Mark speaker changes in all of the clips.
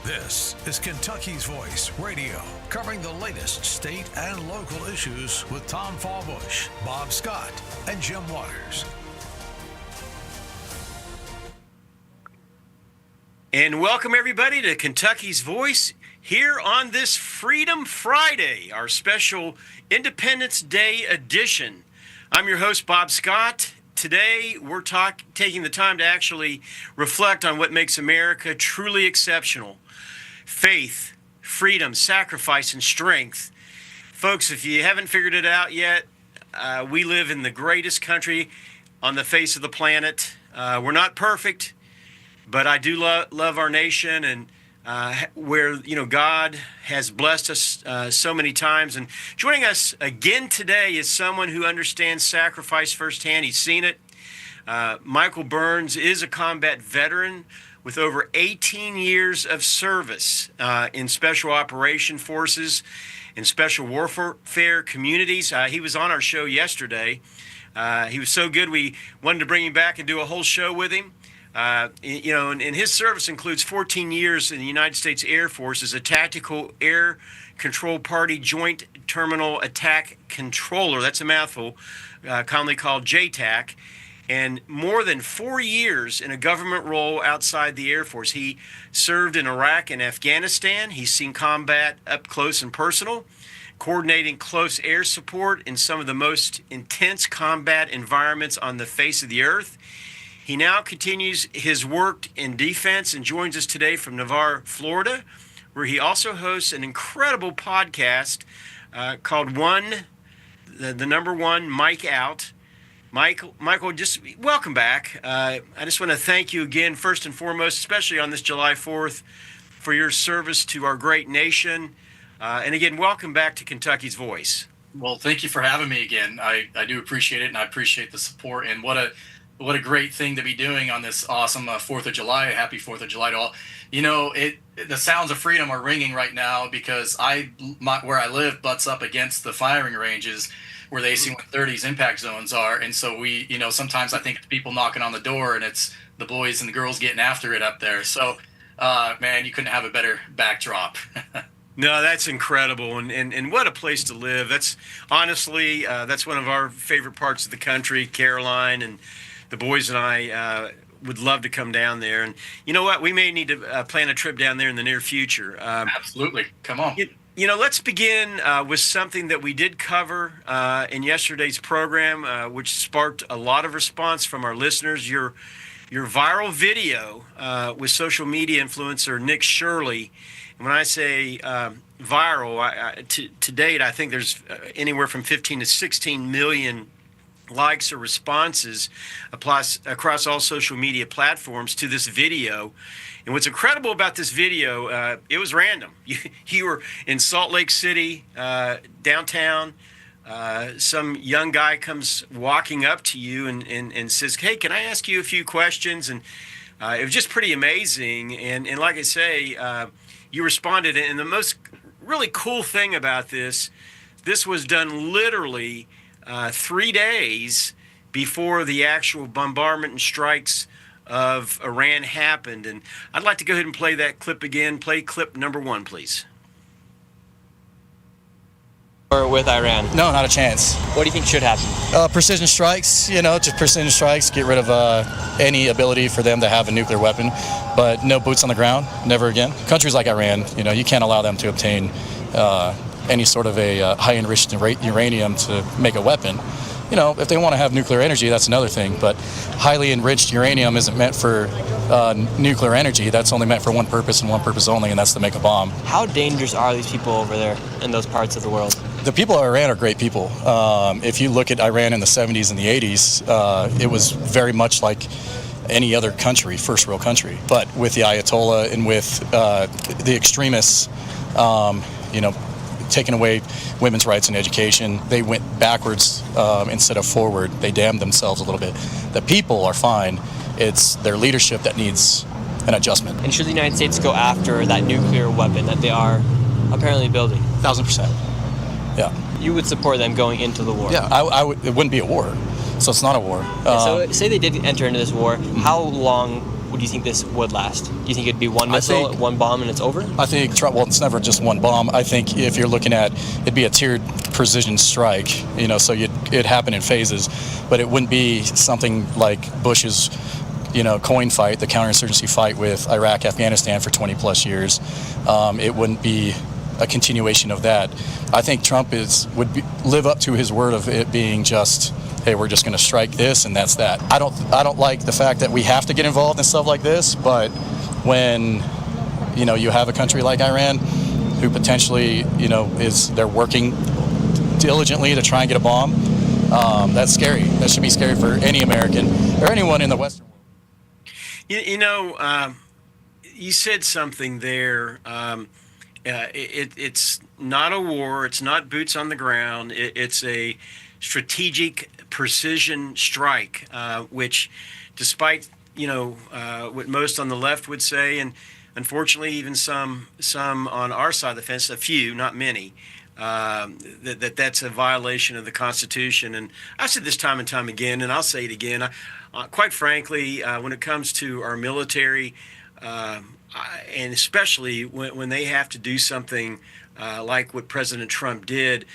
Speaker 1: This is Kentucky's Voice Radio, covering the latest state and local issues with Tom Fallbush, Bob Scott, and Jim Waters.
Speaker 2: And welcome everybody to Kentucky's Voice here on this Freedom Friday, our special Independence Day edition. I'm your host, Bob Scott. Today, we're taking the time to actually reflect on what makes America truly exceptional. Faith, freedom, sacrifice, and strength. Folks, if you haven't figured it out yet, we live in the greatest country on the face of the planet. We're not perfect, but I do love our nation, and where God has blessed us so many times. And joining us again today is someone who understands sacrifice firsthand. He's seen it. Michael Burns is a combat veteran with over 18 years of service in special operation forces and special warfare communities. He was on our show yesterday. He was so good we wanted to bring him back and do a whole show with him. And his service includes 14 years in the United States Air Force as a tactical air control party joint terminal attack controller. That's a mouthful, commonly called JTAC. And more than 4 years in a government role outside the Air Force. He served in Iraq and Afghanistan. He's seen combat up close and personal, coordinating close air support in some of the most intense combat environments on the face of the earth. He now continues his work in defense and joins us today from Navarre, Florida, where he also hosts an incredible podcast called the number one Mike Out. Michael, just welcome back. I just want to thank you again, first and foremost, especially on this July 4th, for your service to our great nation. And again, welcome back to Kentucky's Voice.
Speaker 3: Well, thank you for having me again. I do appreciate it, and I appreciate the support. And what a great thing to be doing on this awesome 4th of July. Happy 4th of July to all. The sounds of freedom are ringing right now because where I live butts up against the firing ranges where the AC-130's impact zones are. And so we, sometimes I think it's people knocking on the door and it's the boys and the girls getting after it up there. So, man, you couldn't have a better backdrop.
Speaker 2: No, that's incredible. And what a place to live. That's honestly, that's one of our favorite parts of the country, Caroline, and the boys and I would love to come down there. And you know what? We may need to plan a trip down there in the near future.
Speaker 3: Absolutely. Come on.
Speaker 2: Let's begin with something that we did cover in yesterday's program, which sparked a lot of response from our listeners. Your viral video with social media influencer Nick Shirley. And when I say viral, to date, I think there's anywhere from 15 to 16 million likes or responses across all social media platforms to this video. And what's incredible about this video, it was random. You were in Salt Lake City, downtown. Some young guy comes walking up to you and says, "Hey, can I ask you a few questions?" And it was just pretty amazing. And like I say, you responded. And the most really cool thing about this was done literally 3 days before the actual bombardment and strikes of Iran happened. And I'd like to go ahead and play that clip again. Play clip number 1, please.
Speaker 4: Or with Iran?
Speaker 5: No, not a chance.
Speaker 4: What do you think should happen?
Speaker 5: Precision strikes, just precision strikes, get rid of any ability for them to have a nuclear weapon, but no boots on the ground, never again. Countries like Iran, you can't allow them to obtain any sort of a high enriched uranium to make a weapon. If they want to have nuclear energy, that's another thing, but highly enriched uranium isn't meant for nuclear energy. That's only meant for one purpose and one purpose only, and that's to make a bomb.
Speaker 4: How dangerous are these people over there in those parts of the world?
Speaker 5: The people of Iran are great people. If you look at Iran in the 70s and the 80s, it was very much like any other country, first world country. But with the Ayatollah and with the extremists, taking away women's rights and education, they went backwards instead of forward. They damned themselves a little bit. The people are fine. It's their leadership that needs an adjustment.
Speaker 4: And should the United States go after that nuclear weapon that they are apparently building?
Speaker 5: 1,000%. Yeah.
Speaker 4: You would support them going into the war?
Speaker 5: Yeah, I would. It wouldn't be a war, so it's not a war.
Speaker 4: So say they did enter into this war, how long do you think this would last? Do you think it'd be one missile, one bomb, and it's over?
Speaker 5: I think, well, it's never just one bomb. I think if you're looking at, it'd be a tiered precision strike, so it'd happen in phases, but it wouldn't be something like Bush's, coin fight, the counterinsurgency fight with Iraq, Afghanistan for 20 plus years. It wouldn't be a continuation of that. I think Trump would live up to his word of it being just, hey, we're just going to strike this and that's that. I don't like the fact that we have to get involved in stuff like this, but when you have a country like Iran who potentially they're working diligently to try and get a bomb, that's scary. That should be scary for any American or anyone in the Western world.
Speaker 2: You said something there. It's not a war. It's not boots on the ground. It's a strategic precision strike, which, despite what most on the left would say, and unfortunately even some on our side of the fence, a few, not many, that's a violation of the Constitution. And I've said this time and time again, and I'll say it again. Quite frankly, when it comes to our military, and especially when they have to do something like what President Trump did,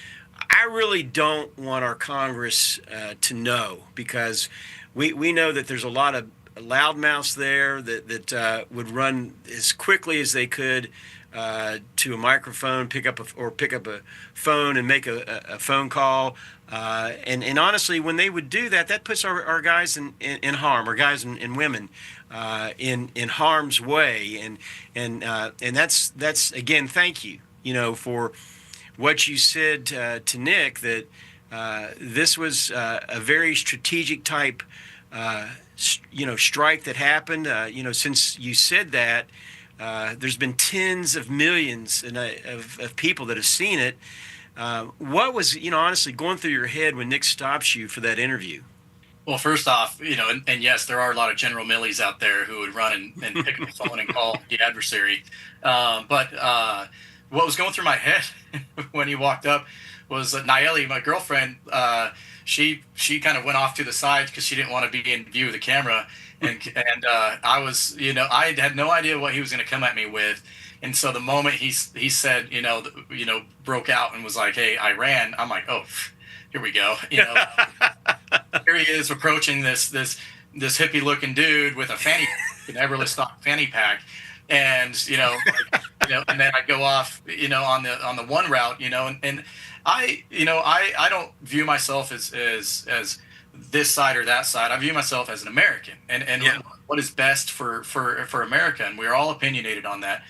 Speaker 2: I really don't want our Congress to know, because we know that there's a lot of loudmouths there that would run as quickly as they could to a microphone, pick up a phone and make a phone call. And honestly, when they would do that, that puts our guys in harm, our guys and women in harm's way. And that's again, thank you, for what you said to Nick, that this was a very strategic type, strike that happened. Since you said that, there's been tens of millions of people that have seen it. What was, honestly going through your head when Nick stops you for that interview?
Speaker 3: Well, first off, and yes, there are a lot of General Millies out there who would run and pick up the phone and call the adversary. But what was going through my head when he walked up was that Nayeli, my girlfriend, she kind of went off to the side because she didn't want to be in view of the camera. And I was, I had no idea what he was going to come at me with. And so the moment he said, broke out and was like, hey, Iran, I'm like, oh, here we go. Here he is approaching this hippie looking dude with a an Everlast stock fanny pack. And, and then I go off, on the one route, and I don't view myself as this side or that side. I view myself as an American and yeah, what is best for America. And we're all opinionated on that.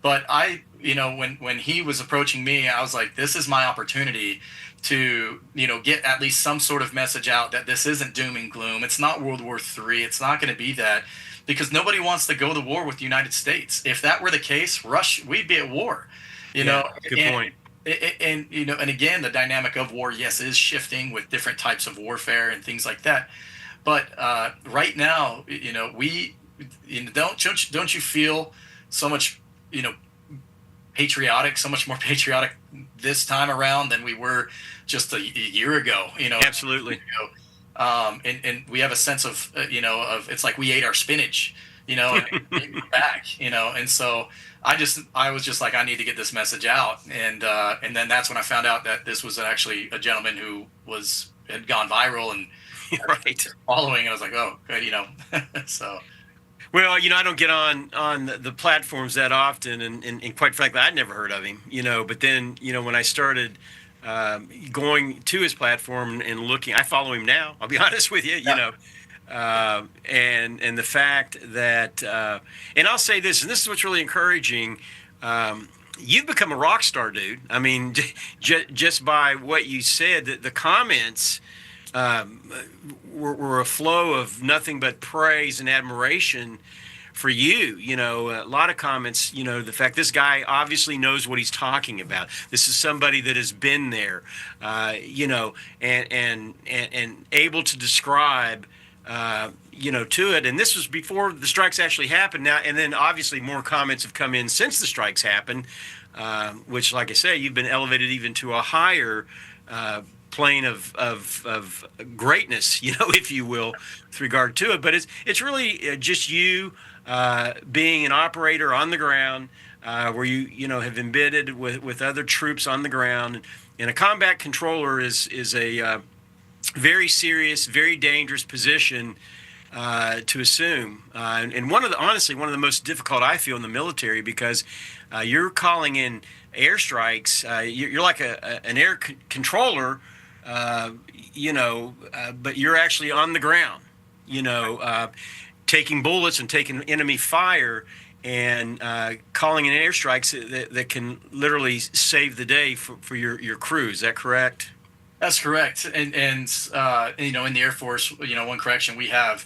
Speaker 3: But when he was approaching me, I was like, this is my opportunity to, get at least some sort of message out that this isn't doom and gloom. It's not World War III. It's not going to be that, because nobody wants to go to war with the United States. If that were the case, we'd be at war, Good
Speaker 2: point.
Speaker 3: And again, the dynamic of war, yes, is shifting with different types of warfare and things like that. But right now, don't you feel so much, patriotic, so much more patriotic this time around than we were just a year ago?
Speaker 2: Absolutely.
Speaker 3: And we have a sense of it's like we ate our spinach, back, and so I was just like, I need to get this message out. And then that's when I found out that this was actually a gentleman who had gone viral and
Speaker 2: right,
Speaker 3: following. And I was like, oh, good, so.
Speaker 2: Well, I don't get on the platforms that often, and quite frankly, I'd never heard of him, but then, when I started going to his platform and looking, I follow him now, I'll be honest with you, and the fact that, and I'll say this, and this is what's really encouraging, you've become a rock star, dude. I mean, just by what you said, the comments were a flow of nothing but praise and admiration for you. A lot of comments, the fact this guy obviously knows what he's talking about. This is somebody that has been there, and able to describe, to it. And this was before the strikes actually happened. Now, and then obviously more comments have come in since the strikes happened, which, like I say, you've been elevated even to a higher plane of greatness, if you will, with regard to it. But it's really just you being an operator on the ground, where you have embedded with other troops on the ground. And a combat controller is a very serious, very dangerous position to assume, and honestly one of the most difficult I feel in the military, because you're calling in airstrikes. You're like an air controller, but you're actually on the ground, taking bullets and taking enemy fire, and calling in airstrikes that can literally save the day for your crew. Is that correct?
Speaker 3: That's correct. And in the Air Force, one correction we have,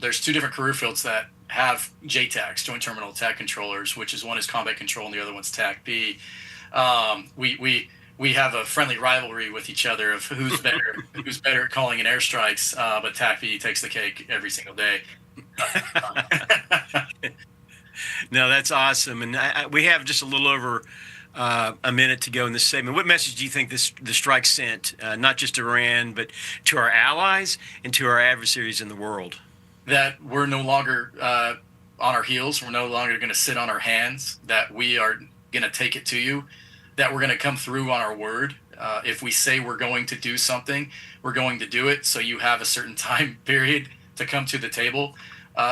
Speaker 3: there's two different career fields that have JTACs, Joint Terminal Attack Controllers, which is one is combat control and the other one's TAC B. We have a friendly rivalry with each other of who's better at calling in airstrikes, but TAC B takes the cake every single day.
Speaker 2: No, that's awesome. And we have just a little over a minute to go in this segment. What message do you think the strike sent, not just to Iran, but to our allies and to our adversaries in the world?
Speaker 3: That we're no longer on our heels. We're no longer going to sit on our hands. That we are going to take it to you. That we're going to come through on our word. If we say we're going to do something, we're going to do it. So you have a certain time period to come to the table.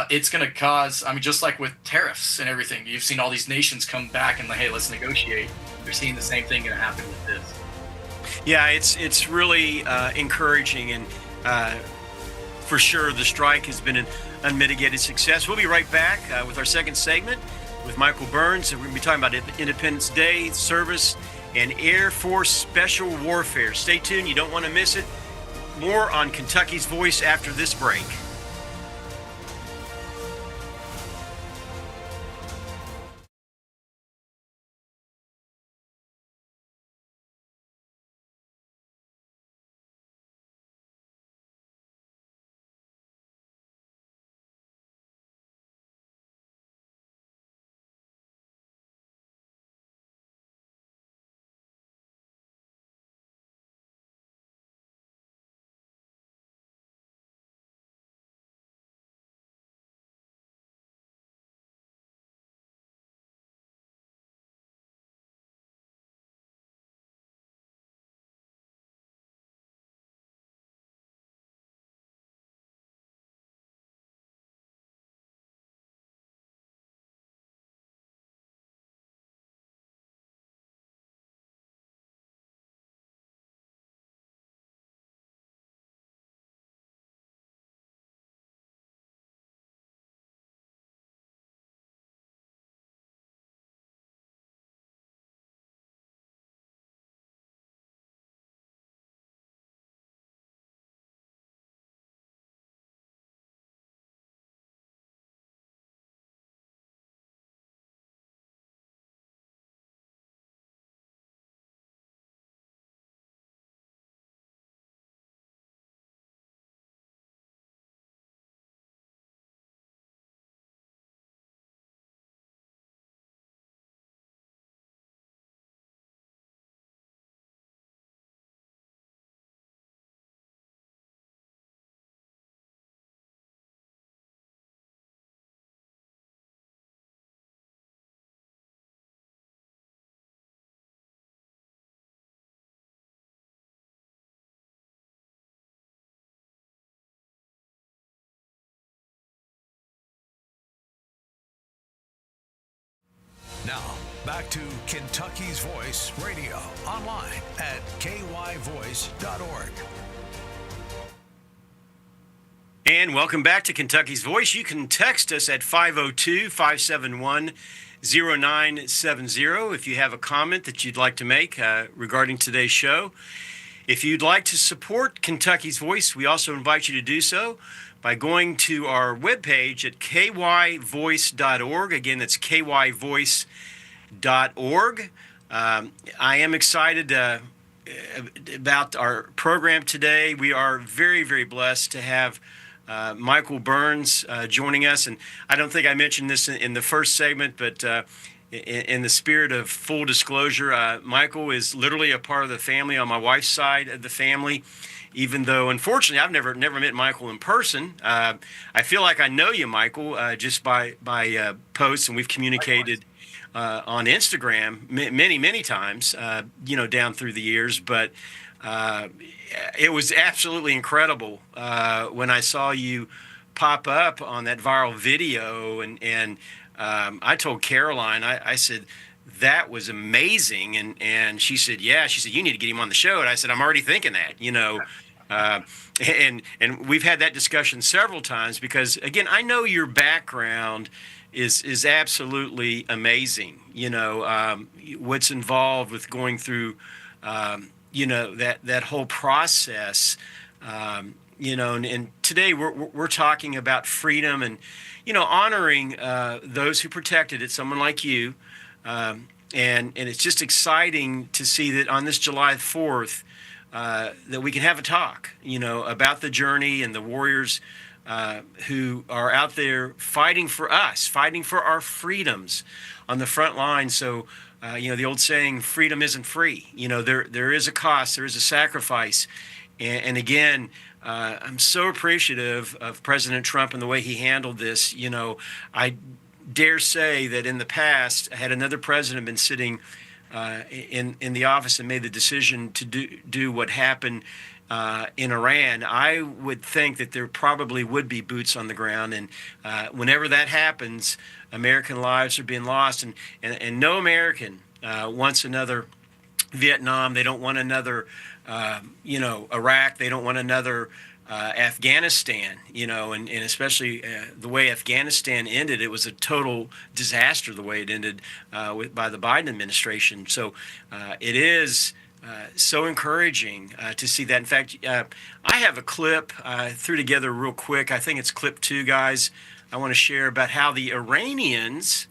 Speaker 3: It's going to cause, just like with tariffs and everything, you've seen all these nations come back and hey, let's negotiate. You're seeing the same thing going to happen with this.
Speaker 2: Yeah, it's really encouraging, and for sure the strike has been an unmitigated success. We'll be right back with our second segment with Michael Burns, and we're going to be talking about Independence Day, service, and Air Force Special Warfare. Stay tuned. You don't want to miss it. More on Kentucky's Voice after this break.
Speaker 1: Now, back to Kentucky's Voice Radio, online at kyvoice.org.
Speaker 2: And welcome back to Kentucky's Voice. You can text us at 502-571-0970 if you have a comment that you'd like to make regarding today's show. If you'd like to support Kentucky's Voice, we also invite you to do so by going to our webpage at kyvoice.org. Again, that's kyvoice.org. I am excited about our program today. We are very, very blessed to have Michael Burns joining us. And I don't think I mentioned this in the first segment, but in the spirit of full disclosure, Michael is literally a part of the family on my wife's side of the family. Even though, unfortunately, I've never met Michael in person. I feel like I know you, Michael, just by posts, and we've communicated on Instagram many times, down through the years. But it was absolutely incredible when I saw you pop up on that viral video, and I told Caroline, I said, that was amazing. And she said, yeah, she said, you need to get him on the show. And I said, I'm already thinking that, and we've had that discussion several times because, again, I know your background is absolutely amazing. What's involved with going through, that whole process, and today we're talking about freedom and, honoring those who protected it, someone like you. And it's just exciting to see that on this July 4th, that we can have a talk, about the journey and the warriors who are out there fighting for us, fighting for our freedoms on the front line. So, the old saying, freedom isn't free. There is a cost, there is a sacrifice. And again, I'm so appreciative of President Trump and the way he handled this. I dare say that in the past, had another president been sitting in the office and made the decision to do what happened in Iran, I would think that there probably would be boots on the ground. And whenever that happens, American lives are being lost. And no American wants another Vietnam. They don't want another, Iraq. They don't want another Afghanistan, and especially the way Afghanistan ended. It was a total disaster the way it ended by the Biden administration. So it is so encouraging to see that. In fact, I have a clip I threw together real quick. I think it's clip 2, guys. I want to share about how the Iranians,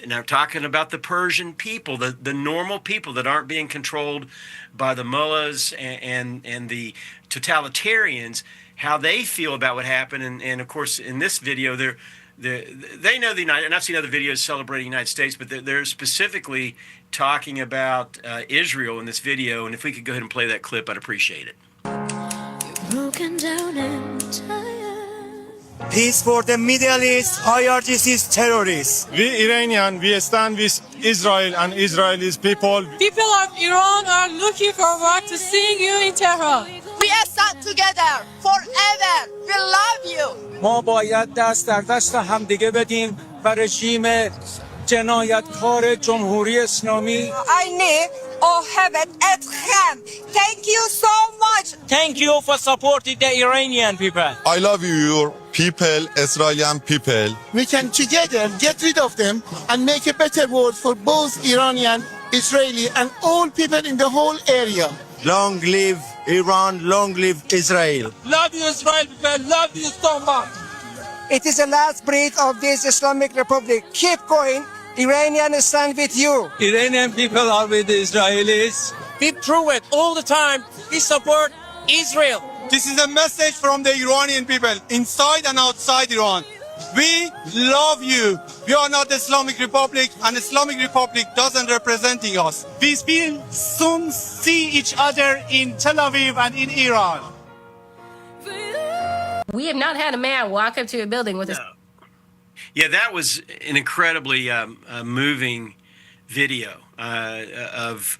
Speaker 2: and I'm talking about the Persian people, the normal people that aren't being controlled by the mullahs and the totalitarians, how they feel about what happened. And of course, in this video, they know the United, and I've seen other videos celebrating the United States, but they're specifically talking about Israel in this video. And if we could go ahead and play that clip, I'd appreciate it.
Speaker 6: You're broken down and tired.
Speaker 7: Peace for the Middle East, IRGC's terrorists.
Speaker 8: We Iranian, we stand with Israel and Israelis people.
Speaker 9: People of Iran are looking forward to seeing you in Tehran.
Speaker 10: We stand together forever. We love you.
Speaker 7: ما باید دست در دست همدیگه بدیم و رژیم جنایتکار جمهوری اسلامی.
Speaker 10: I need all heaven at hand. Thank you so much.
Speaker 7: Thank you for supporting the Iranian people.
Speaker 8: I love you, your people, Israeli people.
Speaker 7: We can together get rid of them and make a better world for both Iranian, Israeli and all people in the whole area.
Speaker 8: Long live Iran, long live Israel.
Speaker 7: Love you, Israel people. Love you so much. It is the last breath of this Islamic Republic. Keep going. Iranian stand with you. Iranian people are with the Israelis. We prove it all the time. We support Israel.
Speaker 8: This is a message from the Iranian people, inside and outside Iran. We love you. We are not the Islamic Republic, and Islamic Republic doesn't representing us.
Speaker 7: We will soon see each other in Tel Aviv and in Iran.
Speaker 9: We have not had a man walk up to a building with a...
Speaker 2: Yeah, that was an incredibly moving video of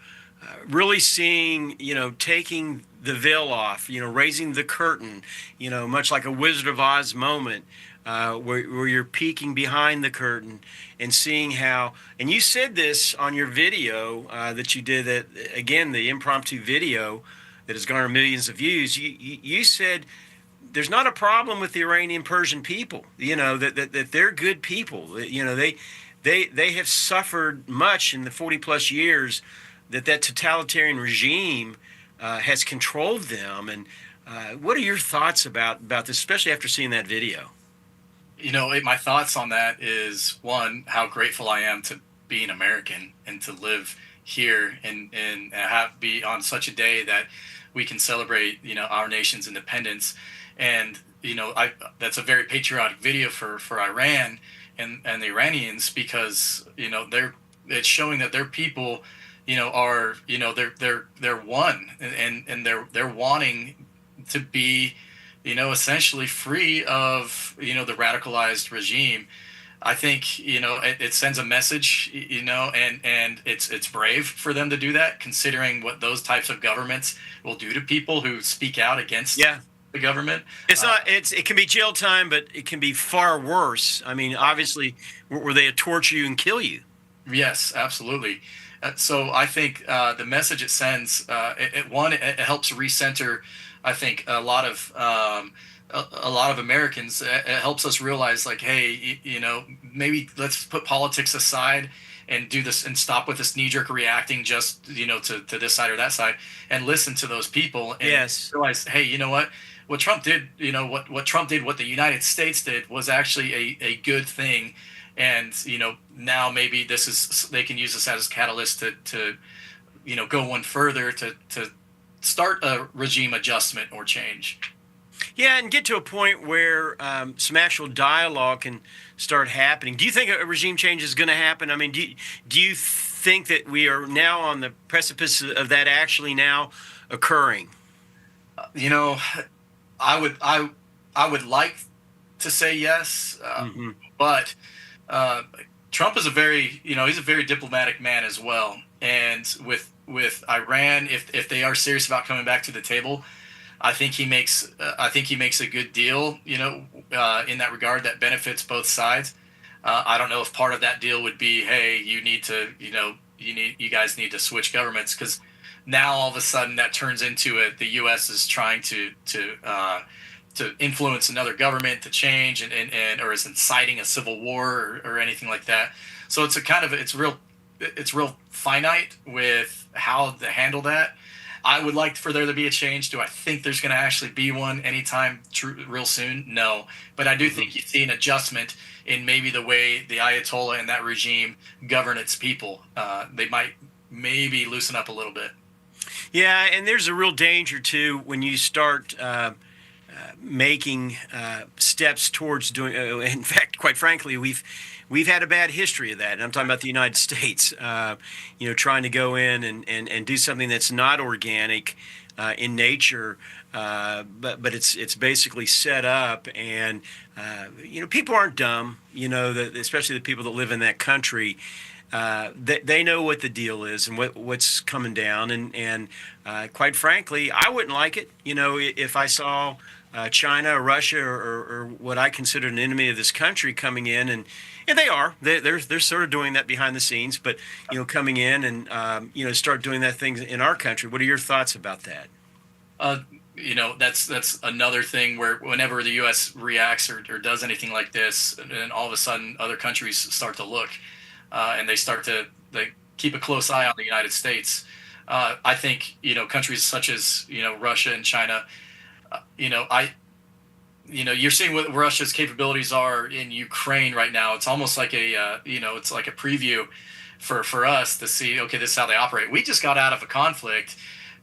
Speaker 2: really seeing, taking the veil off, raising the curtain, much like a Wizard of Oz moment where you're peeking behind the curtain and seeing how, and you said this on your video that you did, that again, the impromptu video that has garnered millions of views, you said, there's not a problem with the Iranian Persian people, that they're good people. They have suffered much in the 40 plus years that totalitarian regime has controlled them. And what are your thoughts about this, especially after seeing that video?
Speaker 3: My thoughts on that is, one, how grateful I am to be an American and to live here and be on such a day that we can celebrate, our nation's independence. And, that's a very patriotic video for Iran and the Iranians, because, they're it's showing that their people, are, they're one, and they're wanting to be, essentially free of, the radicalized regime. I think, it sends a message, and it's brave for them to do that, considering what those types of governments will do to people who speak out against the government.
Speaker 2: It's not. It can be jail time, but it can be far worse. I mean, obviously, where they torture you and kill you.
Speaker 3: Yes, absolutely. So I think the message it sends, it helps recenter, I think, a lot of Americans. It helps us realize, like, hey, maybe let's put politics aside and do this and stop with this knee-jerk reacting just, to this side or that side, and listen to those people and realize, hey, you know what Trump did, what Trump did, what the United States did was actually a good thing. And, now maybe they can use this as a catalyst to go one further to start a regime adjustment or change.
Speaker 2: Yeah, and get to a point where some actual dialogue can start happening. Do you think a regime change is going to happen? I mean, do you think that we are now on the precipice of that actually now occurring?
Speaker 3: I would like to say yes, but Trump is he's a very diplomatic man as well. And with Iran, if they are serious about coming back to the table, I think he makes a good deal, in that regard that benefits both sides. I don't know if part of that deal would be, hey, you guys need to switch governments, because now all of a sudden that turns into the U.S. is trying to influence another government to change and or is inciting a civil war or anything like that. So it's real finite with how to handle that. I would like for there to be a change. Do I think there's going to actually be one anytime real soon? No. But I do think you see an adjustment in maybe the way the Ayatollah and that regime govern its people. They might maybe loosen up a little bit.
Speaker 2: Yeah, and there's a real danger, too, when you start making steps towards doing. In fact, quite frankly, we've had a bad history of that, and I'm talking about the United States. Trying to go in and do something that's not organic in nature, but it's basically set up, and people aren't dumb. Especially the people that live in that country. They know what the deal is and what's coming down, and quite frankly, I wouldn't like it. If I saw China or Russia or what I consider an enemy of this country coming in, and they are, they're sort of doing that behind the scenes, but coming in and start doing that thing in our country. What are your thoughts about that?
Speaker 3: That's another thing where whenever the U.S. reacts or does anything like this, and all of a sudden other countries start to look. And they start to keep a close eye on the United States. I think countries such as Russia and China. You're seeing what Russia's capabilities are in Ukraine right now. It's almost like it's like a preview for us to see. Okay, this is how they operate. We just got out of a conflict,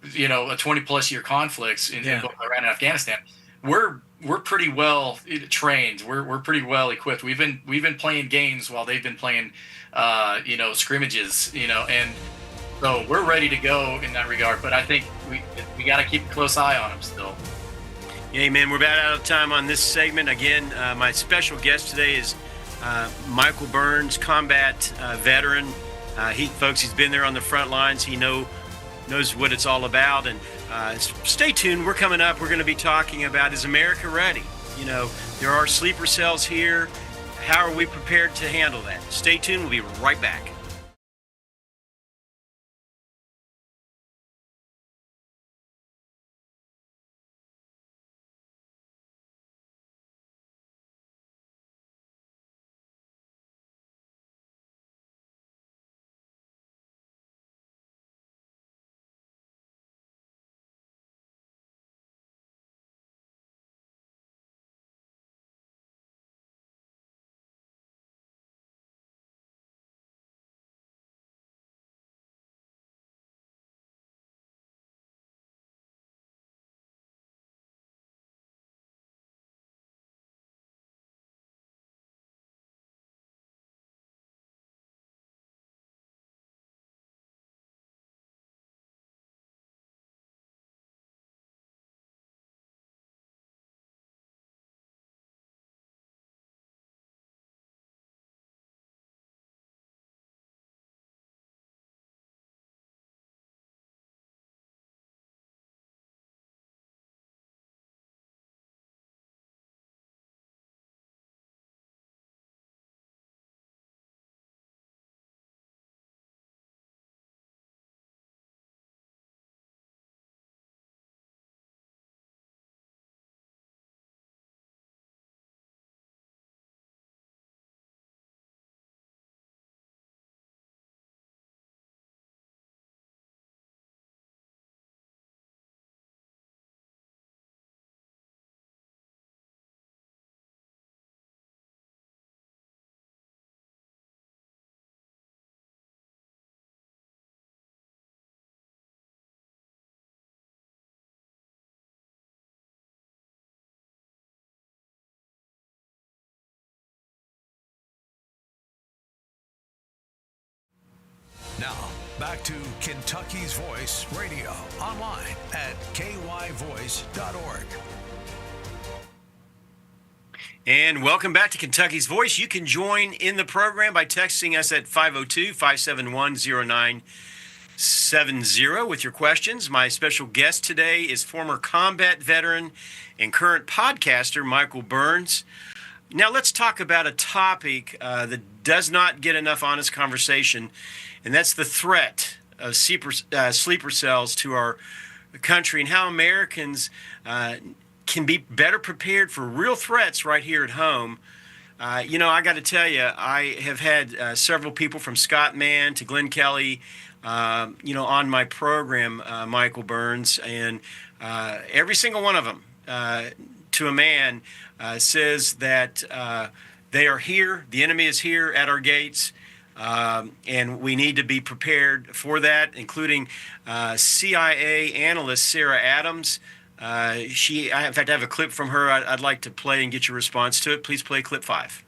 Speaker 3: a 20+ year conflict in both Iran and Afghanistan. We're pretty well trained. We're pretty well equipped. We've been playing games while they've been playing, scrimmages. And so we're ready to go in that regard. But I think we got to keep a close eye on them still.
Speaker 2: Yeah, man, we're about out of time on this segment. Again, my special guest today is Michael Burns, combat veteran. He's been there on the front lines. He knows what it's all about. And stay tuned. We're coming up. We're going to be talking about, is America ready? There are sleeper cells here. How are we prepared to handle that? Stay tuned. We'll be right back.
Speaker 1: Now, back to Kentucky's Voice Radio, online at kyvoice.org.
Speaker 2: And welcome back to Kentucky's Voice. You can join in the program by texting us at 502-571-0970 with your questions. My special guest today is former combat veteran and current podcaster Michael Burns. Now let's talk about a topic that does not get enough honest conversation, and that's the threat of sleeper cells to our country and how Americans can be better prepared for real threats right here at home. I got to tell you, I have had several people from Scott Mann to Glenn Kelly, on my program, Michael Burns, and every single one of them, to a man, says that they are here, the enemy is here at our gates, and we need to be prepared for that, including CIA analyst Sarah Adams. In fact, I have a clip from her I'd like to play and get your response to it. Please play clip 5.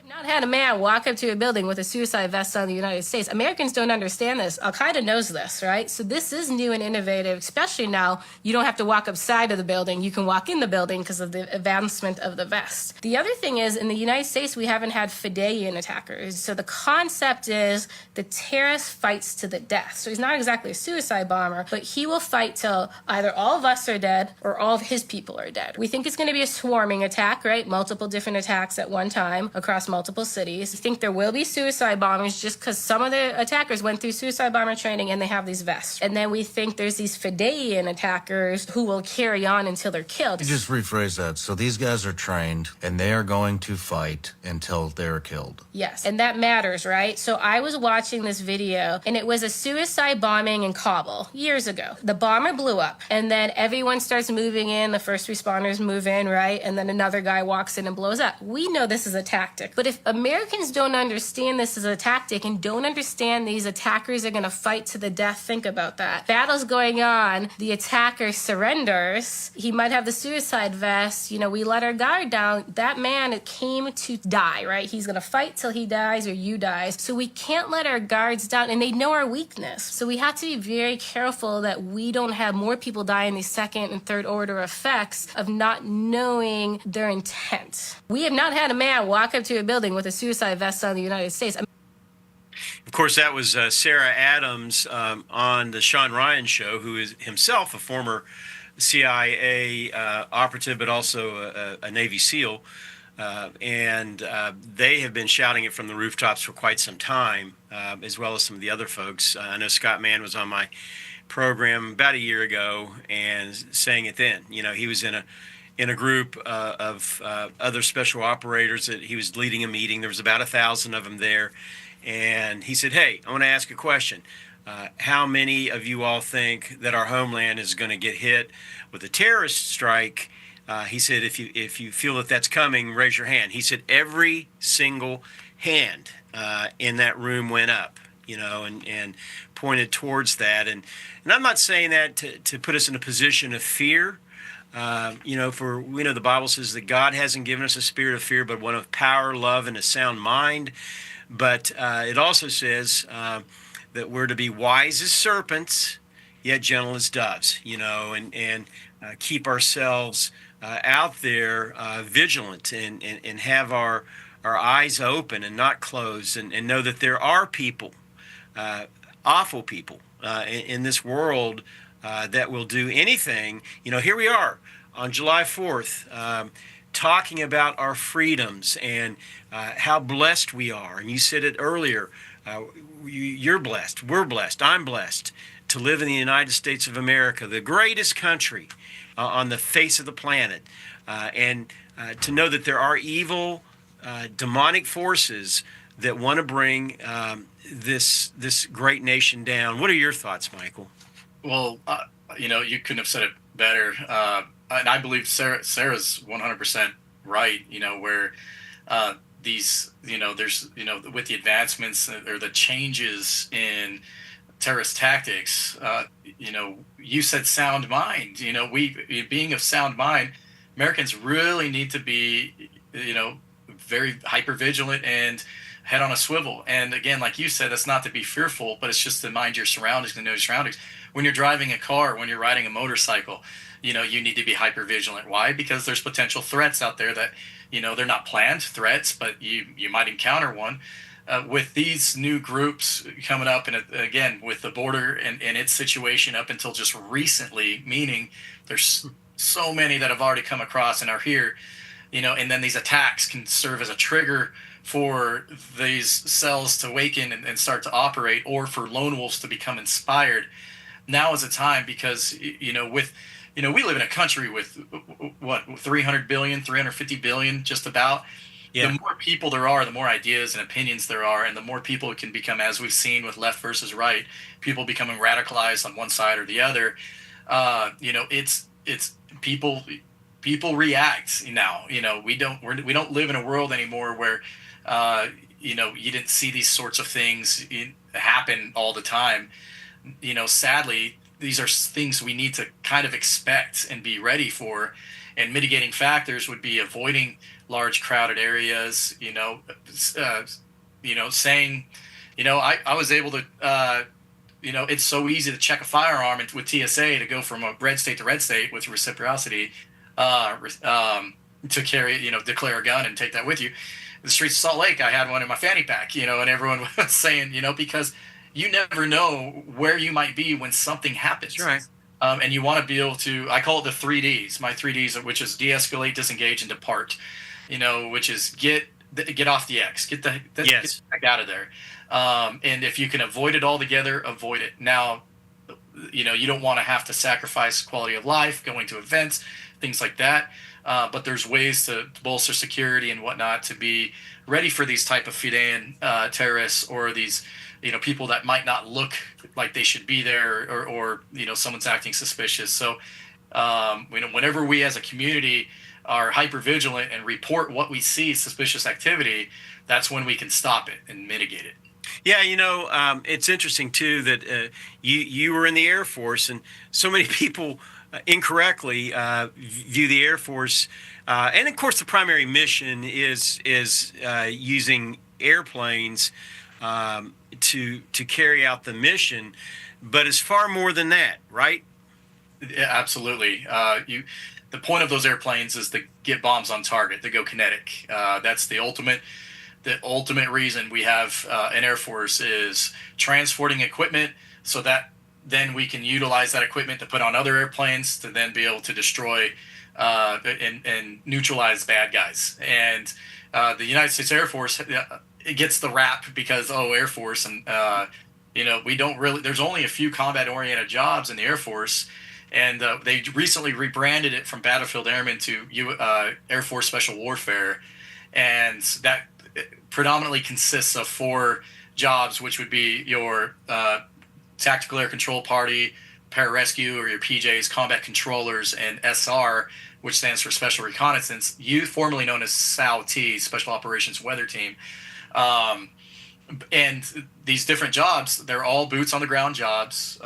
Speaker 9: Not had a man walk up to a building with a suicide vest on the United States. Americans don't understand this. Al-Qaeda knows this, right? So this is new and innovative, especially now. You don't have to walk upside of the building. You can walk in the building because of the advancement of the vest. The other thing is, in the United States, we haven't had Fideian attackers. So the concept is the terrorist fights to the death. So he's not exactly a suicide bomber, but he will fight till either all of us are dead or all of his people are dead. We think it's going to be a swarming attack, right? Multiple different attacks at one time across multiple cities. We think there will be suicide bombers just because some of the attackers went through suicide bomber training and they have these vests. And then we think there's these Fideian attackers who will carry on until they're killed.
Speaker 11: You just rephrase that. So these guys are trained and they are going to fight until they're killed.
Speaker 9: Yes, and that matters, right? So I was watching this video and it was a suicide bombing in Kabul years ago. The bomber blew up and then everyone starts moving in. The first responders move in, right? And then another guy walks in and blows up. We know this is a tactic, but if Americans don't understand this as a tactic and don't understand these attackers are going to fight to the death, think about that. Battle's going on, the attacker surrenders, he might have the suicide vest, we let our guard down. That man came to die, right? He's going to fight till he dies or you dies. So we can't let our guards down, and they know our weakness. So we have to be very careful that we don't have more people die in these second and third order effects of not knowing their intent. We have not had a man walk up to a building with a suicide vest on the United States.
Speaker 2: Of course, that was Sarah Adams on the Sean Ryan show, who is himself a former CIA operative, but also a Navy SEAL. And they have been shouting it from the rooftops for quite some time, as well as some of the other folks. I know Scott Mann was on my program about a year ago and saying it then. He was in a group of other special operators that he was leading a meeting. There was about 1,000 of them there. And he said, hey, I want to ask a question. How many of you all think that our homeland is going to get hit with a terrorist strike? He said, if you feel that that's coming, raise your hand. He said every single hand in that room went up, and pointed towards that. And I'm not saying that to put us in a position of fear. For we know the Bible says that God hasn't given us a spirit of fear, but one of power, love, and a sound mind. But it also says that we're to be wise as serpents, yet gentle as doves, and keep ourselves out there vigilant and have our eyes open and not closed, and know that there are people, awful people in this world that will do anything. Here we are on July 4th talking about our freedoms and how blessed we are. And you said it earlier, you're blessed, we're blessed, I'm blessed to live in the United States of America, the greatest country on the face of the planet. And to know that there are evil, demonic forces that want to bring this great nation down. What are your thoughts, Michael?
Speaker 3: Well, you couldn't have said it better. And I believe Sarah's 100% right, where these, there's, with the advancements or the changes in terrorist tactics, you said sound mind. We being of sound mind, Americans really need to be, very hyper vigilant and head on a swivel. And again, like you said, that's not to be fearful, but it's just to mind your surroundings and know your surroundings. When you're driving a car, when you're riding a motorcycle, you need to be hyper vigilant. Why? Because there's potential threats out there that, they're not planned threats, but you might encounter one. With these new groups coming up, and again, with the border and its situation up until just recently, meaning there's so many that have already come across and are here, and then these attacks can serve as a trigger for these cells to awaken and start to operate, or for lone wolves to become inspired. Now is a time, because we live in a country with what, 300 billion, 350 billion, just about. Yeah. The more people there are, the more ideas and opinions there are, and the more people it can become, as we've seen with left versus right, people becoming radicalized on one side or the other. It's people react now. We don't live in a world anymore where you didn't see these sorts of things happen all the time. Sadly, these are things we need to kind of expect and be ready for. And mitigating factors would be avoiding large crowded areas, saying, I was able to, it's so easy to check a firearm with TSA to go from a red state to red state with reciprocity, to carry, declare a gun and take that with you. The streets of Salt Lake, I had one in my fanny pack, and everyone was saying, because you never know where you might be when something happens.
Speaker 2: That's right.
Speaker 3: And you want to be able to, I call it the 3Ds, my 3Ds, which is de-escalate, disengage, and depart, which is get off the X, get the heck out of there. And if you can avoid it altogether, avoid it. Now, you don't want to have to sacrifice quality of life, going to events, things like that. But there's ways to bolster security and whatnot to be ready for these type of Fidean terrorists, or these, people that might not look like they should be there, or someone's acting suspicious. So, whenever we as a community are hyper vigilant and report what we see suspicious activity, that's when we can stop it and mitigate it.
Speaker 2: Yeah, it's interesting too that you were in the Air Force, and so many people incorrectly view the Air Force, and of course the primary mission is using airplanes to carry out the mission, but it's far more than that, right?
Speaker 3: Yeah, absolutely. The point of those airplanes is to get bombs on target, to go kinetic. That's the ultimate reason we have an Air Force, is transporting equipment, so that then we can utilize that equipment to put on other airplanes to then be able to destroy and neutralize bad guys. And the United States Air Force, it gets the rap because, Air Force, and we don't really, there's only a few combat oriented jobs in the Air Force. And they recently rebranded it from Battlefield Airmen to Air Force Special Warfare. And that predominantly consists of 4 jobs, which would be your Tactical Air Control Party, Pararescue, or your PJs, Combat Controllers, and SR, which stands for Special Reconnaissance, formerly known as SAO-T, Special Operations Weather Team. And these different jobs, they're all boots on the ground jobs.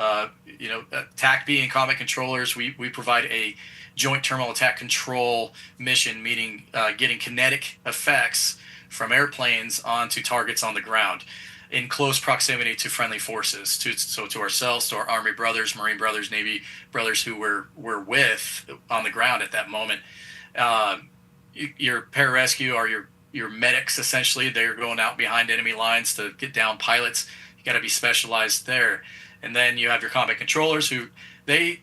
Speaker 3: TAC B and Combat Controllers, we provide a joint terminal attack control mission, meaning getting kinetic effects from airplanes onto targets on the ground in close proximity to friendly forces, to ourselves, to our Army brothers, Marine brothers, Navy brothers who we're with on the ground at that moment. Your pararescue are your medics, essentially. They're going out behind enemy lines to get down pilots. You got to be specialized there. And then you have your combat controllers, who they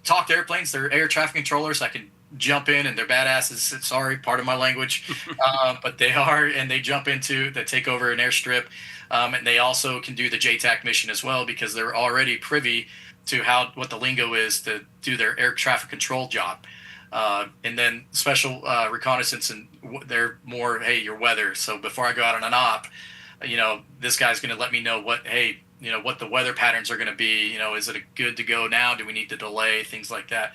Speaker 3: talk to airplanes. They're air traffic controllers that can jump in, and they're badasses. Sorry, part of my language, but they are, and they take over an airstrip, and they also can do the JTAC mission as well, because they're already privy to what the lingo is to do their air traffic control job. And then special reconnaissance, and they're more, hey, your weather. So before I go out on an op, this guy's going to let me know what the weather patterns are going to be. Is it good to go now? Do we need to delay? Things like that.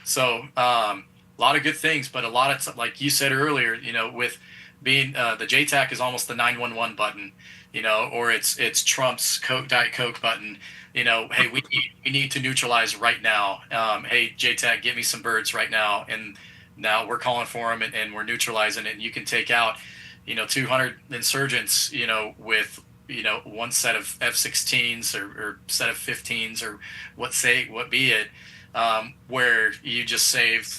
Speaker 3: So a lot of good things, but a lot of, like you said earlier, with being the JTAC is almost the 911 button, or it's Trump's Diet Coke button. Hey, we need to neutralize right now. Hey, JTAC, get me some birds right now. And now we're calling for them, and we're neutralizing it. And you can take out, 200 insurgents, with one set of F-16s or set of 15s or what be it, where you just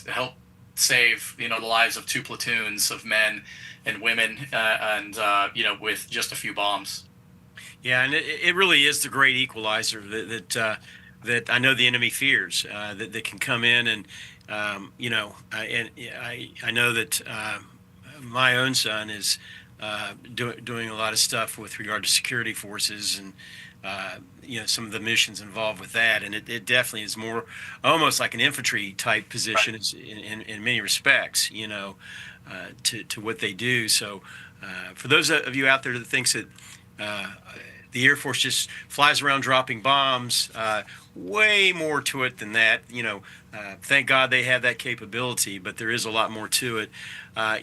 Speaker 3: help save the lives of 2 platoons of men and women, and with just a few bombs.
Speaker 2: Yeah, and it really is the great equalizer that I know the enemy fears, that can come in and and I know that my own son is doing a lot of stuff with regard to security forces and some of the missions involved with that, and it definitely is more almost like an infantry type position. Right. In many respects, to what they do. So for those of you out there that thinks that the Air Force just flies around dropping bombs, way more to it than that. Thank God they have that capability, but there is a lot more to it.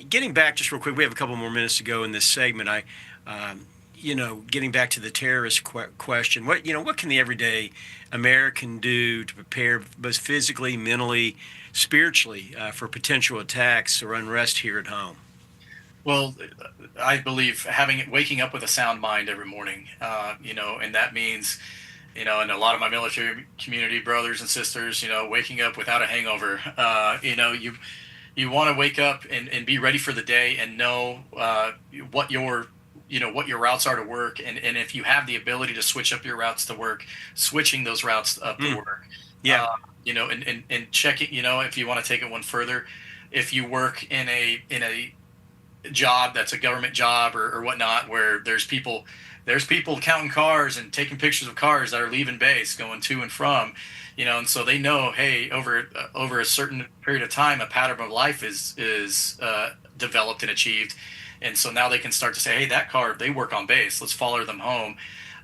Speaker 2: Getting back just real quick, we have a couple more minutes to go in this segment. Getting back to the terrorist question, what can the everyday American do to prepare both physically, mentally, spiritually for potential attacks or unrest here at home?
Speaker 3: Well, I believe waking up with a sound mind every morning, and that means, and a lot of my military community brothers and sisters, waking up without a hangover. You want to wake up and be ready for the day and know what your routes are to work, and if you have the ability to switch up your routes to work, switching those routes up to work.
Speaker 2: Yeah.
Speaker 3: And checking, if you want to take it one further, if you work in a job that's a government job or whatnot, where there's people counting cars and taking pictures of cars that are leaving base going to and from, and so they know, hey, over a certain period of time a pattern of life is developed and achieved, and so now they can start to say, hey, that car, they work on base, let's follow them home,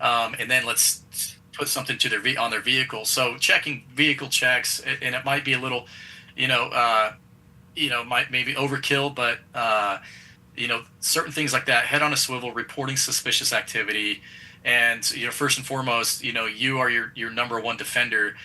Speaker 3: and then let's put something to on their vehicle. So checking vehicle checks, and it might be a little might maybe overkill, but certain things like that, head on a swivel, reporting suspicious activity. And, first and foremost, you are your number one defender,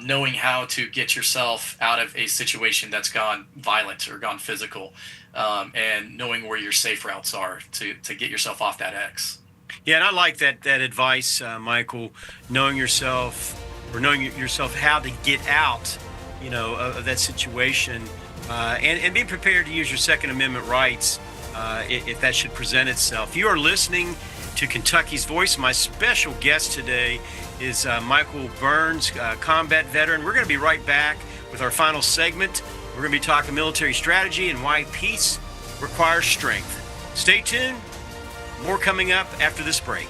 Speaker 3: knowing how to get yourself out of a situation that's gone violent or gone physical, and knowing where your safe routes are to get yourself off that X.
Speaker 2: Yeah, and I like that advice, Michael, knowing yourself how to get out, of that situation, and be prepared to use your Second Amendment rights if that should present itself. You are listening to Kentucky's Voice. My special guest today is Michael Burns, combat veteran. We're going to be right back with our final segment. We're going to be talking military strategy and why peace requires strength. Stay tuned. More coming up after this break.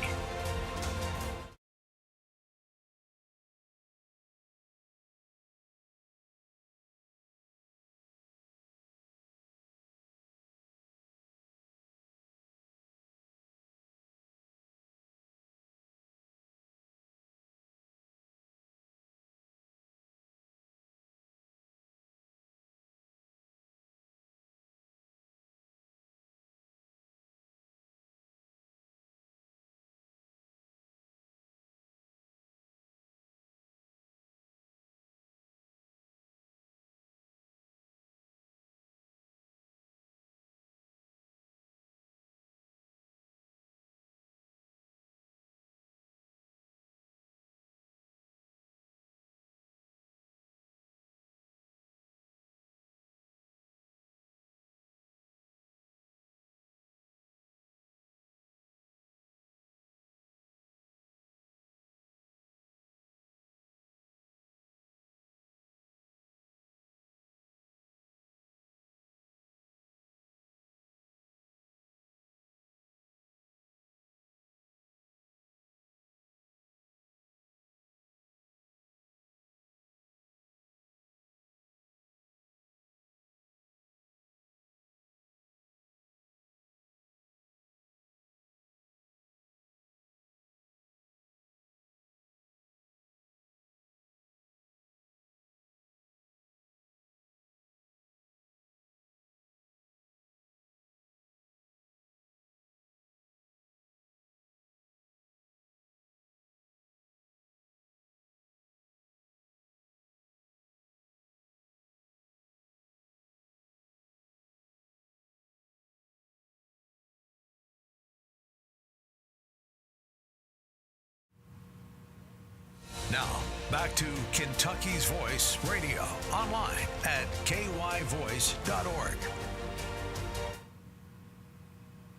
Speaker 1: Back to Kentucky's Voice Radio, online at kyvoice.org.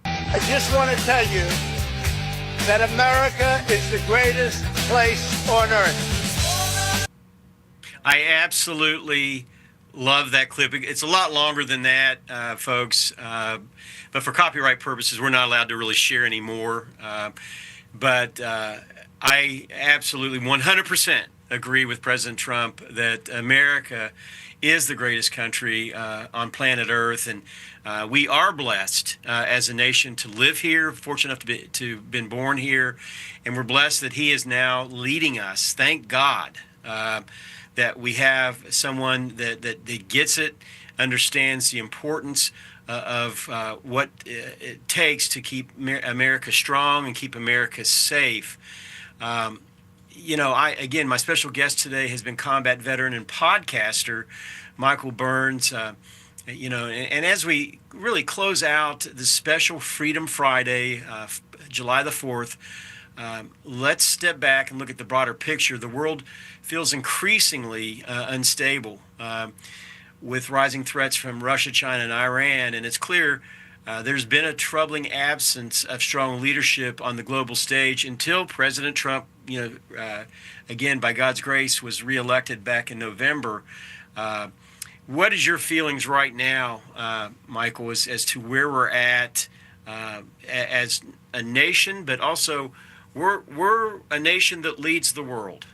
Speaker 7: I just want to tell you that America is the greatest place on earth.
Speaker 2: I absolutely love that clip. It's a lot longer than that, folks. But for copyright purposes, we're not allowed to really share anymore. But I absolutely 100% agree with President Trump that America is the greatest country on planet Earth, and we are blessed as a nation to live here. Fortunate enough to have been born here, and we're blessed that He is now leading us. Thank God that we have someone that gets it, understands the importance of what it takes to keep America strong and keep America safe. My special guest today has been combat veteran and podcaster Michael Burns. And as we really close out the special Freedom Friday, July the 4th, let's step back and look at the broader picture. The world feels increasingly unstable with rising threats from Russia, China, and Iran, and it's clear there's been a troubling absence of strong leadership on the global stage until President Trump, again, by God's grace, was reelected back in November. What is your feelings right now, Michael, as to where we're at as a nation, but also we're a nation that leads the world?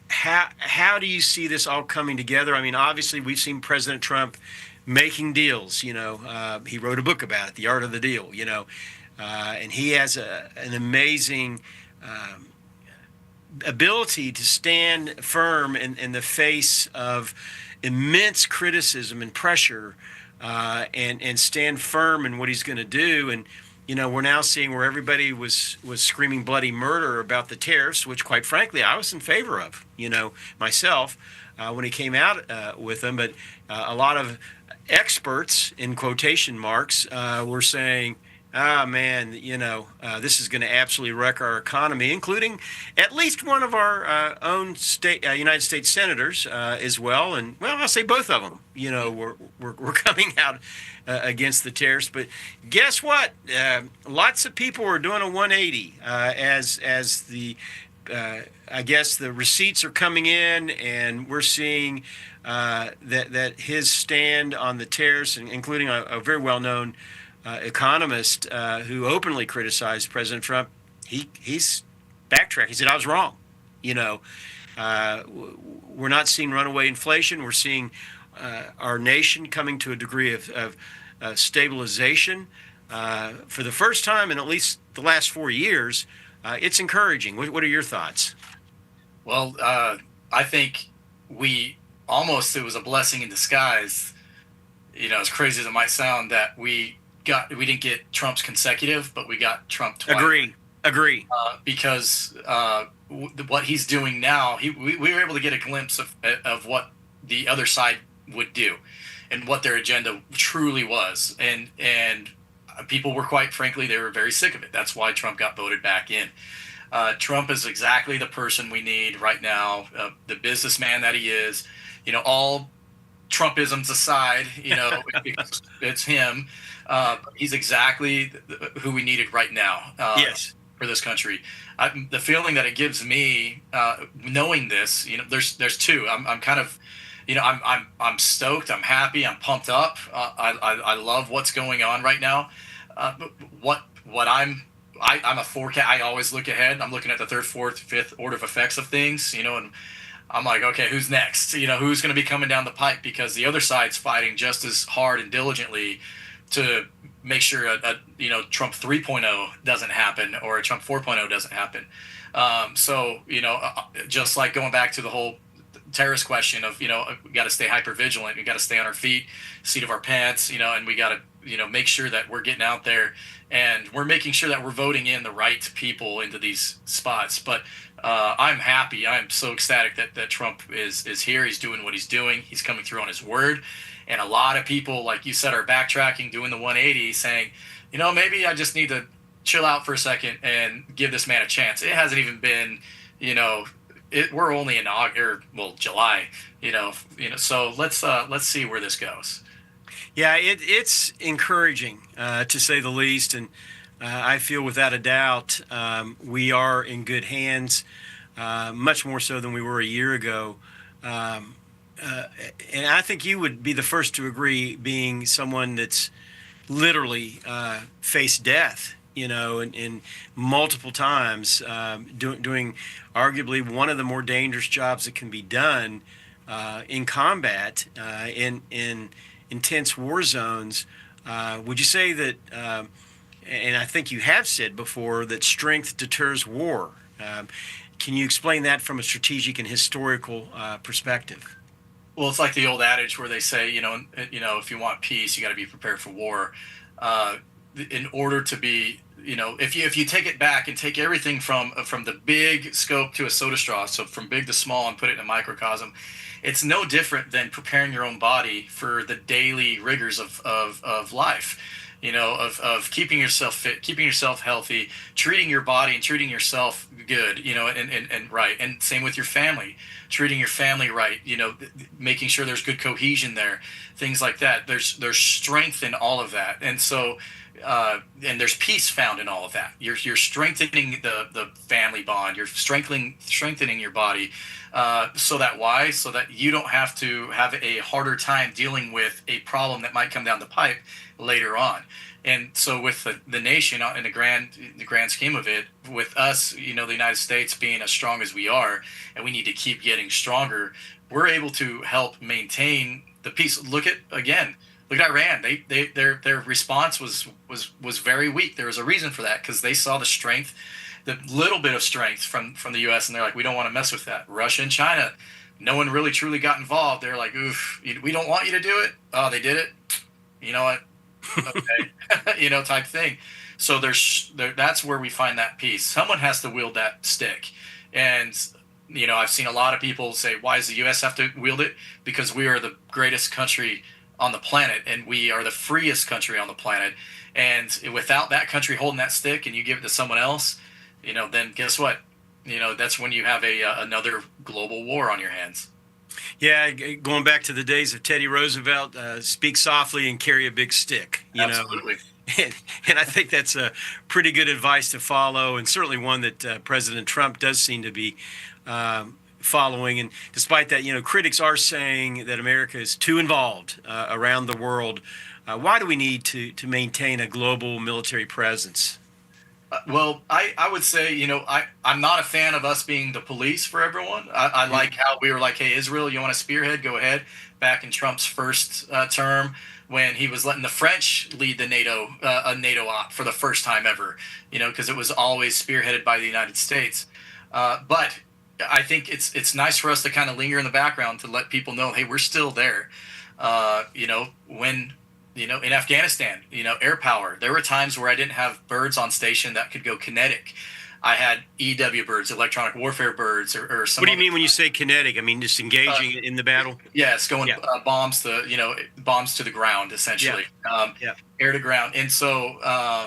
Speaker 2: How do you see this all coming together? I mean, obviously, we've seen President Trump making deals. He wrote a book about it, The Art of the Deal. And he has an amazing ability to stand firm in the face of immense criticism and pressure, and stand firm in what he's going to do. And we're now seeing where everybody was screaming bloody murder about the tariffs, which, quite frankly, I was in favor of, myself, when he came out with them. But a lot of experts, in quotation marks, were saying, man, this is going to absolutely wreck our economy, including at least one of our own United States senators as well. And, well, I'll say both of them, we're coming out against the tariffs. But guess what? Lots of people are doing a 180 as the, I guess, the receipts are coming in, and we're seeing that his stand on the tariffs, including a very well-known economist who openly criticized President Trump, he's backtracked. He said, I was wrong. We're not seeing runaway inflation. We're seeing our nation coming to a degree of stabilization for the first time in at least the last 4 years. It's encouraging. What are your thoughts?
Speaker 3: Well, I think it was a blessing in disguise, as crazy as it might sound, that we didn't get Trump's consecutive, but we got Trump twice.
Speaker 2: Agree.
Speaker 3: Because what he's doing now, we were able to get a glimpse of what the other side would do and what their agenda truly was. And people were, quite frankly, they were very sick of it. That's why Trump got voted back in. Trump is exactly the person we need right now, the businessman that he is. All Trumpisms aside, it's him. He's exactly who we needed right now.
Speaker 2: Yes.
Speaker 3: For this country. The feeling that it gives me, knowing this, there's two. I'm kind of, I'm stoked. I'm happy. I'm pumped up. I love what's going on right now. I'm a forecast. I always look ahead. I'm looking at the third, fourth, fifth order of effects of things, and I'm like, okay, who's next? Who's going to be coming down the pipe? Because the other side's fighting just as hard and diligently to make sure a Trump 3.0 doesn't happen or a Trump 4.0 doesn't happen. Just like going back to the whole terrorist question of, we got to stay hyper vigilant. We got to stay on our feet, seat of our pants, and we got to, make sure that we're getting out there and we're making sure that we're voting in the right people into these spots. But I'm happy. I'm so ecstatic that Trump is here. He's doing what he's doing. He's coming through on his word. And a lot of people, like you said, are backtracking, doing the 180, saying, maybe I just need to chill out for a second and give this man a chance. It hasn't even been we're only in August, July, so let's see where this goes.
Speaker 2: Yeah, it's encouraging, to say the least, and I feel without a doubt we are in good hands, much more so than we were a year ago. And I think you would be the first to agree, being someone that's literally faced death, and multiple times, doing arguably one of the more dangerous jobs that can be done in combat, in intense war zones. Would you say that, and I think you have said before, that strength deters war? Can you explain that from a strategic and historical perspective?
Speaker 3: Well, it's like the old adage where they say, if you want peace, you got to be prepared for war. In order to be, if you take it back and take everything from the big scope to a soda straw, so from big to small, and put it in a microcosm, it's no different than preparing your own body for the daily rigors of life. Of keeping yourself fit, keeping yourself healthy, treating your body and treating yourself good, and right. And same with your family, treating your family right, making sure there's good cohesion there, things like that. There's strength in all of that. And so, and there's peace found in all of that. You're strengthening the family bond. You're strengthening your body, so that you don't have to have a harder time dealing with a problem that might come down the pipe later on. And so with the nation in the grand scheme of it, with us, the United States being as strong as we are, and we need to keep getting stronger, we're able to help maintain the peace. Look at Iran. Their response was very weak. There was a reason for that, because they saw the strength, the little bit of strength from the U.S., and they're like, we don't want to mess with that. Russia and China, no one really truly got involved. They're like, oof, we don't want you to do it. Oh, they did it. You know what? Okay. Type thing. So that's where we find that peace. Someone has to wield that stick. And, I've seen a lot of people say, why does the U.S. have to wield it? Because we are the greatest country on the planet, and we are the freest country on the planet. And without that country holding that stick, and you give it to someone else, then guess what? That's when you have another global war on your hands.
Speaker 2: Yeah, going back to the days of Teddy Roosevelt, speak softly and carry a big stick.
Speaker 3: Absolutely.
Speaker 2: And I think that's a pretty good advice to follow, and certainly one that President Trump does seem to be following. And despite that, critics are saying that America is too involved around the world. Why do we need to maintain a global military presence?
Speaker 3: Well, I would say, I'm not a fan of us being the police for everyone. I like how we were like, hey, Israel, you want to spearhead? Go ahead. Back in Trump's first term, when he was letting the French lead the NATO op for the first time ever, because it was always spearheaded by the United States. But I think it's nice for us to kind of linger in the background to let people know, hey, we're still there. When in Afghanistan, air power. There were times where I didn't have birds on station that could go kinetic. I had EW birds, electronic warfare birds, or some.
Speaker 2: What do you mean when you say kinetic? I mean just engaging in the battle.
Speaker 3: Yes, going bombs to the ground, essentially, air to ground. And so,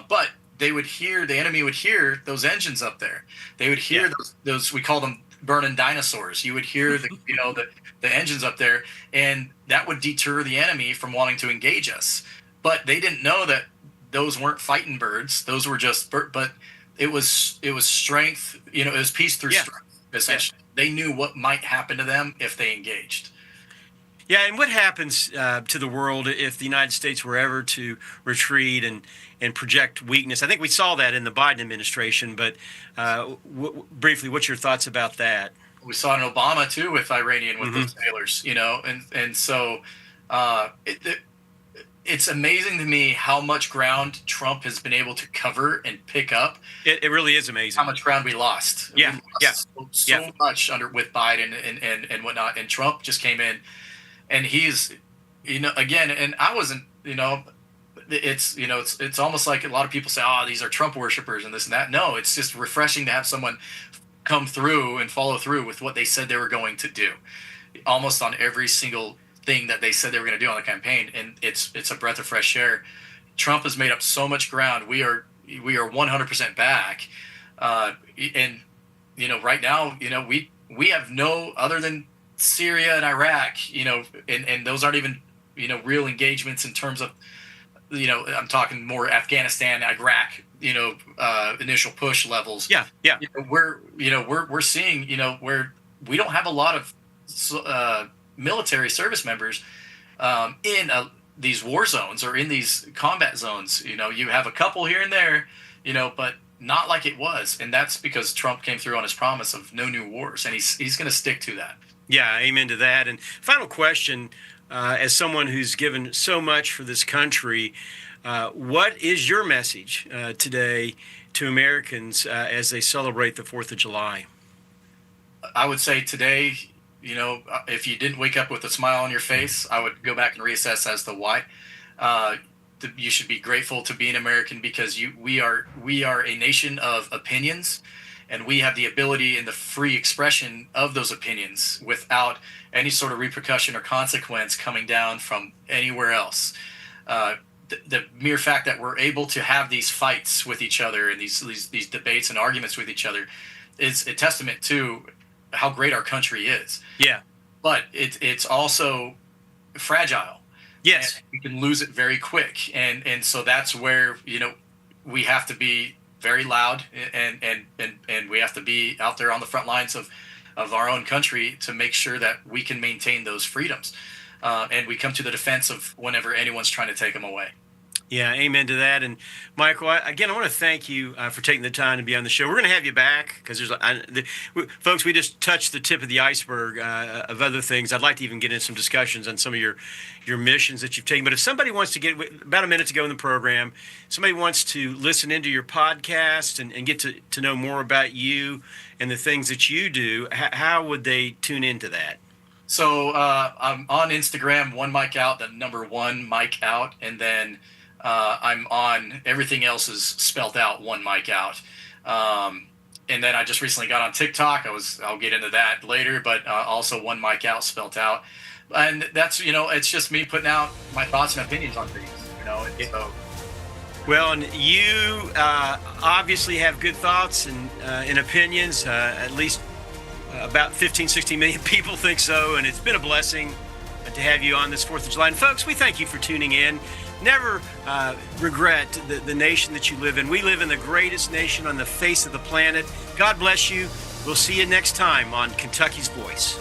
Speaker 3: but the enemy would hear those engines up there. They would hear those. We call them burning dinosaurs. You would hear the engines up there, and that would deter the enemy from wanting to engage us. But they didn't know that those weren't fighting birds. Those were just, but it was strength. It was peace through strength. Essentially, they knew what might happen to them if they engaged.
Speaker 2: Yeah, and what happens to the world if the United States were ever to retreat and project weakness? I think we saw that in the Biden administration, but briefly, what's your thoughts about that?
Speaker 3: We saw it in Obama too with Iranian with those sailors, and so it's amazing to me how much ground Trump has been able to cover and pick up.
Speaker 2: It really is amazing
Speaker 3: how much ground we lost.
Speaker 2: Yeah,
Speaker 3: so much with Biden and whatnot, and Trump just came in. And he's, again, and I wasn't, it's almost like a lot of people say, oh, these are Trump worshipers and this and that. No, it's just refreshing to have someone come through and follow through with what they said they were going to do, almost on every single thing that they said they were going to do on the campaign. And it's a breath of fresh air. Trump has made up so much ground. We are 100% back. And right now, we have no other than Syria and Iraq, and those aren't even, real engagements in terms of, I'm talking more Afghanistan, Iraq, initial push levels.
Speaker 2: Yeah.
Speaker 3: We're seeing, where we don't have a lot of military service members in these war zones or in these combat zones. You have a couple here and there, but not like it was. And that's because Trump came through on his promise of no new wars, and he's going to stick to that.
Speaker 2: Yeah, amen to that. And final question, as someone who's given so much for this country, what is your message today to Americans as they celebrate the 4th of July?
Speaker 3: I would say today, if you didn't wake up with a smile on your face, I would go back and reassess as to why. You should be grateful to be an American, because we are a nation of opinions, and we have the ability and the free expression of those opinions without any sort of repercussion or consequence coming down from anywhere else. The mere fact that we're able to have these fights with each other and these debates and arguments with each other is a testament to how great our country is.
Speaker 2: Yeah.
Speaker 3: But it's also fragile.
Speaker 2: Yes.
Speaker 3: And we can lose it very quick. And so that's where, we have to be very loud, and we have to be out there on the front lines of our own country to make sure that we can maintain those freedoms. And we come to the defense of whenever anyone's trying to take them away.
Speaker 2: Yeah, amen to that. And Michael, again, I want to thank you for taking the time to be on the show. We're going to have you back because folks, we just touched the tip of the iceberg of other things. I'd like to even get into some discussions on some of your missions that you've taken. But if somebody wants to get about a minute to go in the program, somebody wants to listen into your podcast and get to know more about you and the things that you do, how would they tune into that?
Speaker 3: So I'm on Instagram, one mic out, the number one mic out, and then I'm on everything else is spelt out, one mic out. And then I just recently got on TikTok. I'll get into that later, but also one mic out, spelt out. And that's, it's just me putting out my thoughts and opinions on things, So.
Speaker 2: Well, and you obviously have good thoughts and opinions. At least about 15, 16 million people think so. And it's been a blessing to have you on this 4th of July. And folks, we thank you for tuning in. Never regret the nation that you live in. We live in the greatest nation on the face of the planet. God bless you. We'll see you next time on Kentucky's Voice.